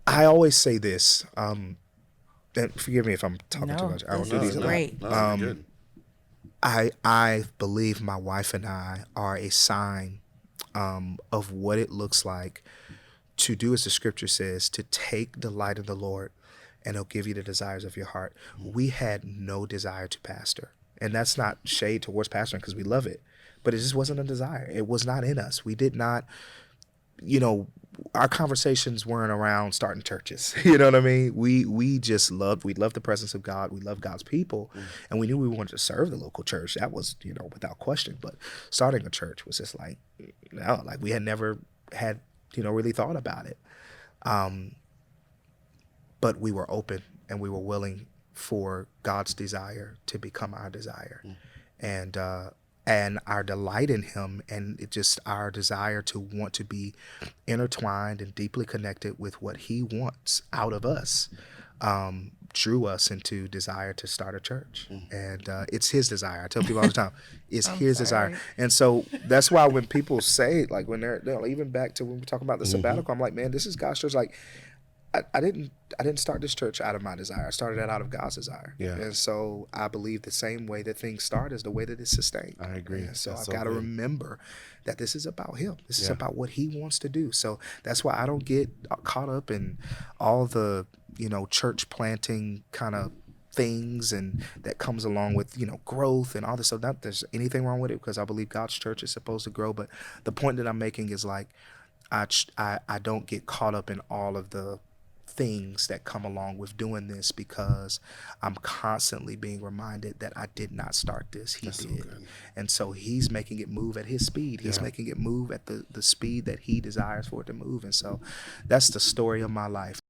I always say this, and forgive me if I'm talking too No, much. I don't this do is these a lot. great. No, you're good. I believe my wife and I are a sign of what it looks like to do as the scripture says, to take delight in the Lord and he'll give you the desires of your heart. We had no desire to pastor. And that's not shade towards pastoring because we love it, but it just wasn't a desire. It was not in us. We did not, you know, our conversations weren't around starting churches. You know what I mean? We just we loved the presence of God. We loved God's people, and we knew we wanted to serve the local church. That was, without question. But starting a church was just like, no, like we had never had, really thought about it. But we were open and we were willing for God's desire to become our desire, and our delight in Him, and it just our desire to want to be intertwined and deeply connected with what He wants out of us, drew us into desire to start a church. And it's His desire. I tell people all the time, it's His desire. And so that's why when people say, like, when they're even back to when we talk about the sabbatical, I'm like, man, this is God's church. Like, I didn't start this church out of my desire. I started it out of God's desire. Yeah. And so I believe the same way that things start is the way that it's sustained. I agree. And so That's I've got to good. remember that this is about Him. This is Yeah. about what He wants to do. So that's why I don't get caught up in all the, church planting kind of things and that comes along with, growth and all this stuff. Not there's anything wrong with it, because I believe God's church is supposed to grow. But the point that I'm making is, like, I don't get caught up in all of the things that come along with doing this, because I'm constantly being reminded that I did not start this. He That's so did. good. And so He's making it move at His speed. He's Yeah. making it move at the speed that He desires for it to move. And so that's the story of my life.